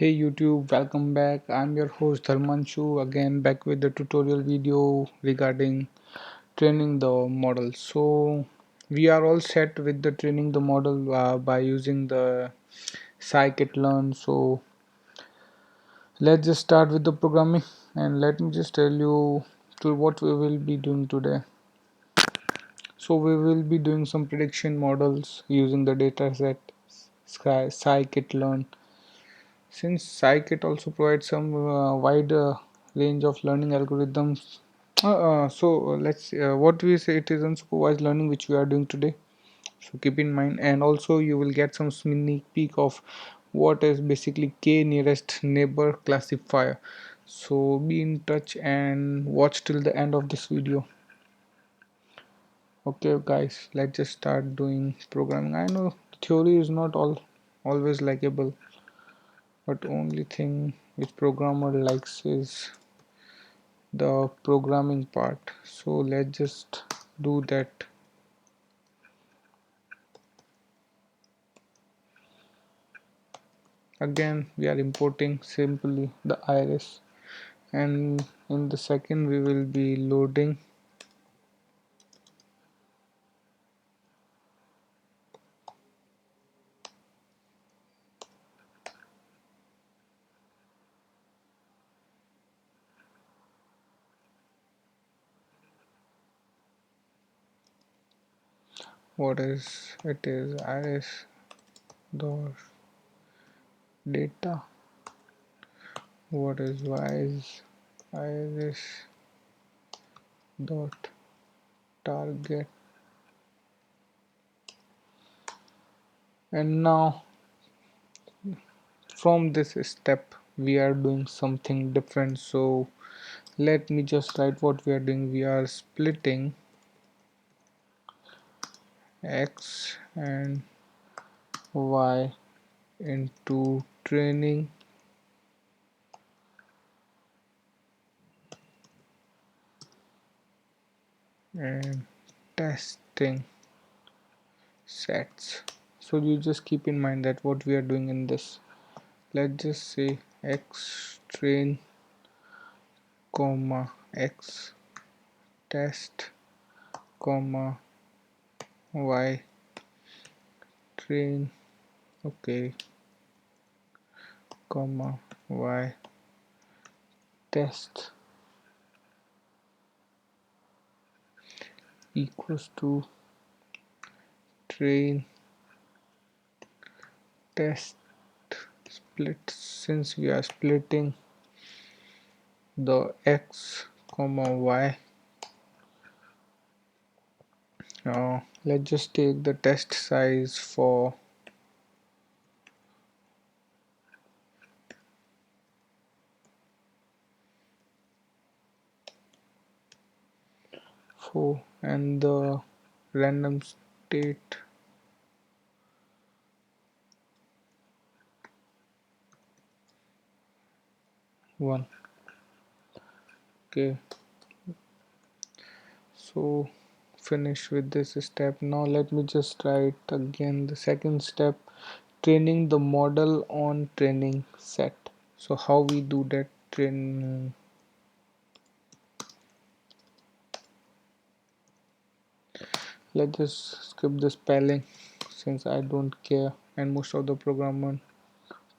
Hey YouTube, welcome back. I'm your host Dharmanshu again back with the tutorial video regarding training the model. So we are all set with the training the model by using the Scikit-learn. So let's just start with the programming and let me just tell you to what we will be doing today. So we will be doing some prediction models using the dataset Scikit-learn. Since Scikit also provides some wide range of learning algorithms, let's what we say, it is unsupervised learning which we are doing today. So keep in mind, and also you will get some sneak peek of what is basically K nearest neighbor classifier. So be in touch and watch till the end of this video. Okay guys, let's just start doing programming. I know theory is not always likable, but only thing which programmer likes is the programming part. So let's just do that. Again we are importing simply the iris, and in the second we will be loading what is it is iris dot data, what is y is iris dot target. And now from this step we are doing something different. So let me just write what we are doing. We are splitting x and y into training and testing sets. So you just keep in mind that what we are doing in this, let's just say x train comma x test comma y train, okay, comma y test equals to train test split. Since we are splitting the x comma y, let's just take the test size for 4 and the random state 1. Okay, so finish with this step. Now let me just write again the second step, training the model on training set. So how we do that? Let's just skip the spelling since I don't care, and most of the programmer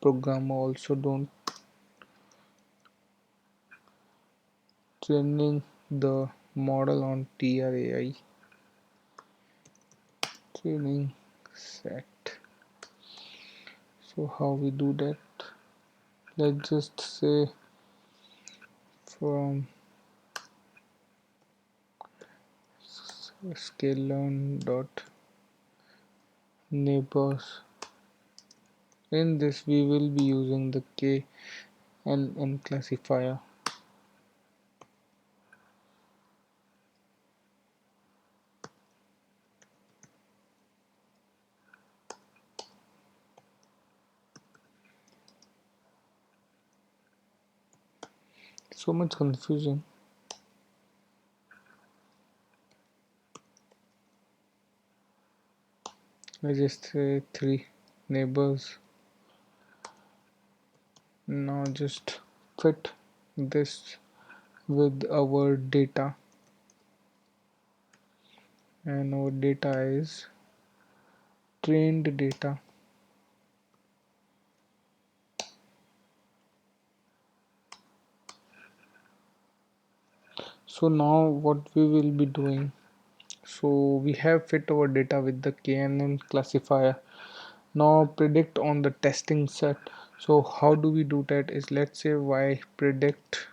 also don't. Training the model on TRAI training set. So how we do that? Let's just say from Scikit-learn dot neighbors. In this we will be using the KNN classifier. So much confusion. Let's just say 3 neighbors Now just fit this with our data, and our data is trained data. So now what we will be doing, so we have fit our data with the KNN classifier. Now predict on the testing set. So how do we do that is, let's say y predict.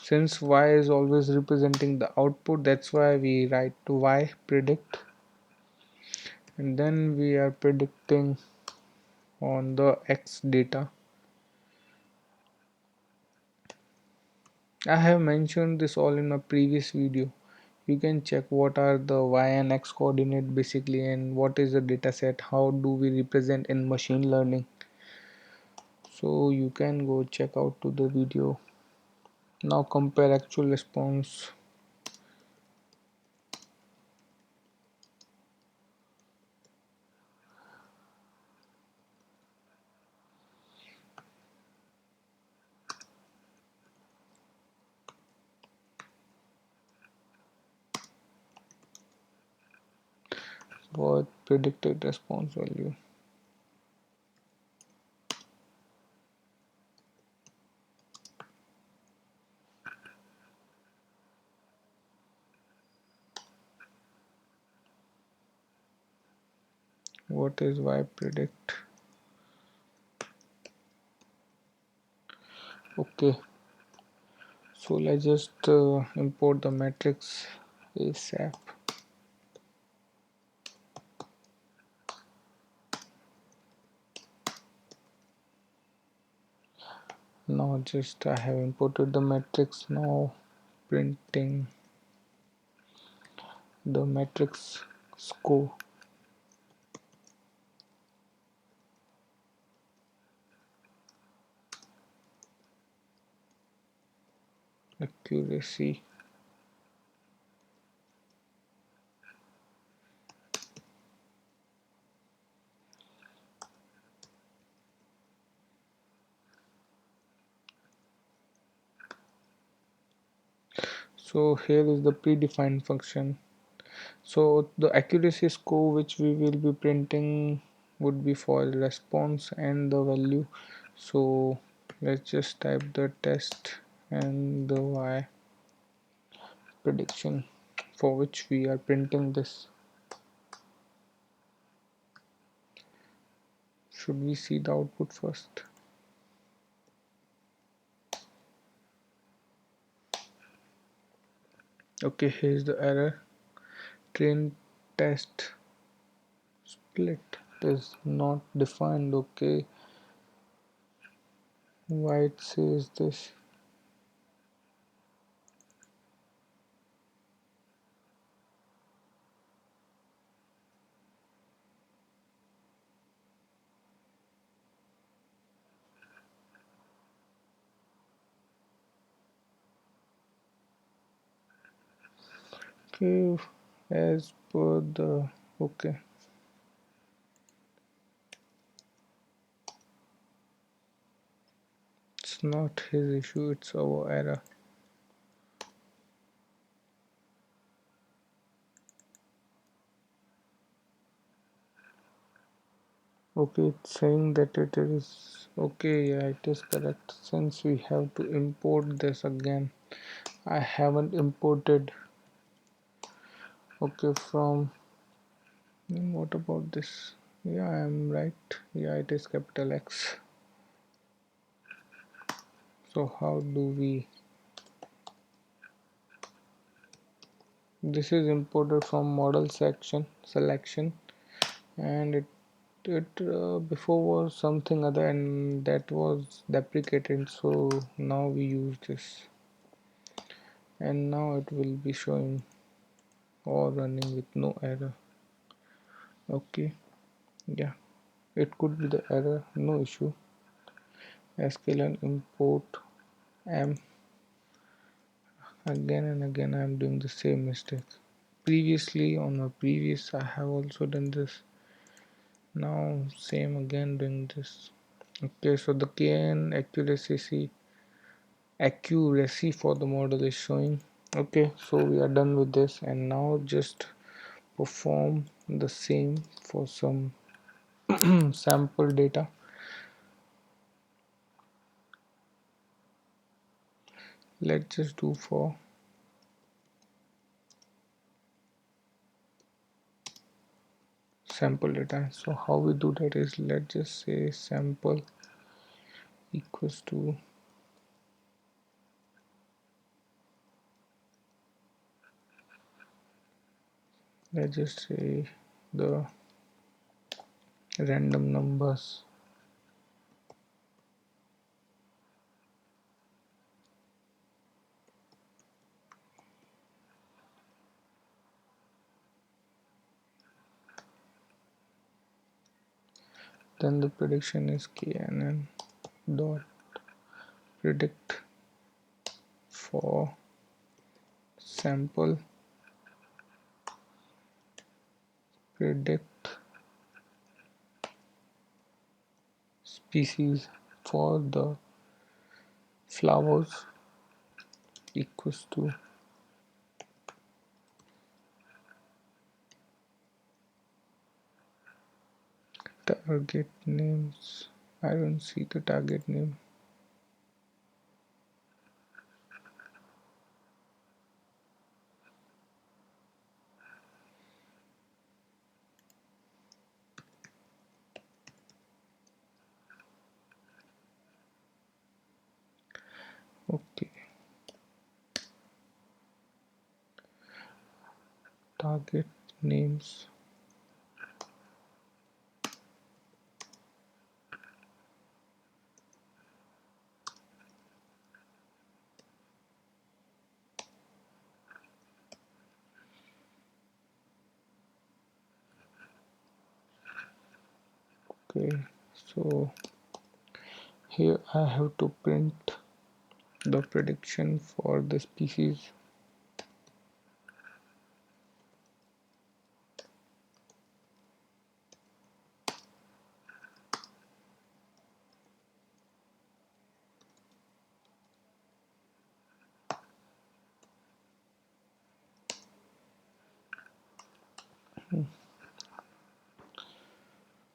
Since y is always representing the output, that's why we write to y predict, and then we are predicting on the x data. I have mentioned this all in my previous video. You can check what are the y and x coordinate basically, and what is the data set, how do we represent in machine learning. So you can go check out to the video. Now compare actual response. What predicted response value. What is y predict? Okay, so let's just import the matrix ASAP. Now just I have imported the matrix. Now printing the matrix score. Accuracy. So here is the predefined function. So the accuracy score which we will be printing would be for response and the value. So let's just type the test and the y prediction for which we are printing this. Should we see the output first? Okay, here's the error. Train test split is not defined. Okay, why it says this? Okay, as per the okay. It's not his issue, it's our error. Okay, it's saying that it is okay. Yeah, it is correct. Since we have to import this again, I haven't imported. Okay, from what about this? Yeah, I am right. Yeah, it is capital X. So how do we? This is imported from model section selection, and it before was something other, and that was deprecated. So now we use this, and now it will be showing or running with no error. Okay, yeah, it could be the error, no issue. Sklearn import m. Again and again I am doing the same mistake. Previously on my previous I have also done this. Now same again doing this. Okay, so the kn accuracy for the model is showing. Okay, so we are done with this, and now just perform the same for some sample data. Let's just do for sample data. So how we do that is, let's just say sample equals to, let's just say the random numbers. Then the prediction is knn dot predict for sample predict species for the flowers equals to target names. I don't see the target name. Okay, target names. Okay, so here I have to print the prediction for the species.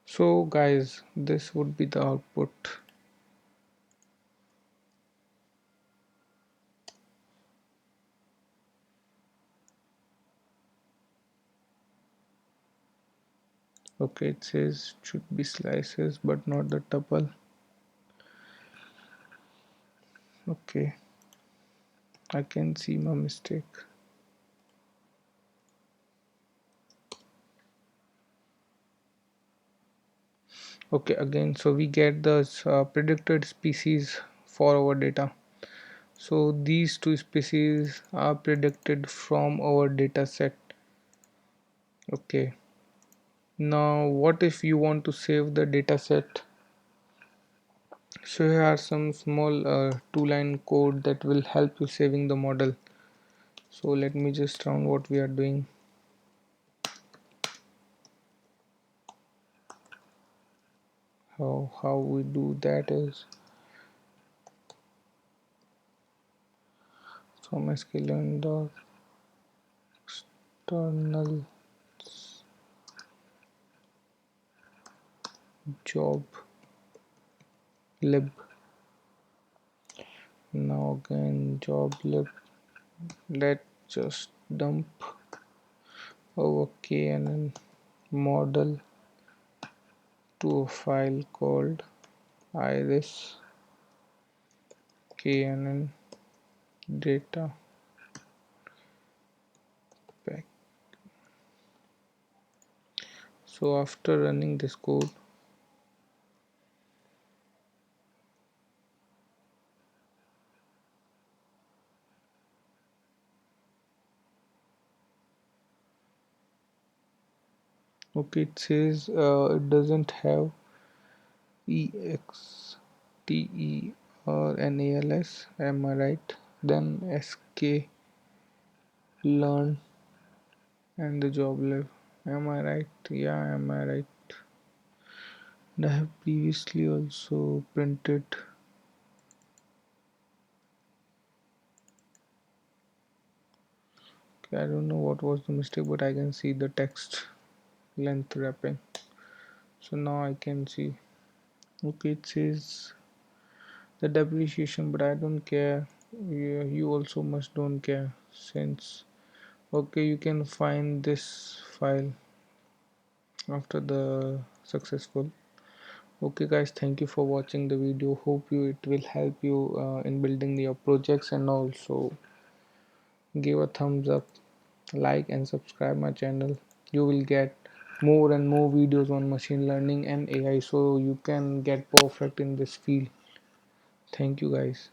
So guys, this would be the output. Okay, it says should be slices but not the tuple. Okay, I can see my mistake. Okay, again, so we get the predicted species for our data. So these two species are predicted from our data set. Okay, now what if you want to save the data set? So here are some small two-line code that will help you saving the model. So let me just run what we are doing. How we do that is from Scikit-learn dot external job lib. Now again job lib. Let's just dump our KNN model to a file called iris knn data pack. So after running this code, okay, it says it doesn't have EXTE or NALS. Am I right? Then SK learn and the job live. Am I right? Yeah, am I right? And I have previously also printed. Okay, I don't know what was the mistake, but I can see the text length wrapping. So now I can see. Okay, it says the depreciation, but I don't care. You also must don't care since. Okay, you can find this file after the successful. Okay guys, thank you for watching the video. Hope you it will help you in building your projects, and also give a thumbs up, like and subscribe my channel. You will get more and more videos on machine learning and AI, so you can get perfect in this field. Thank you guys.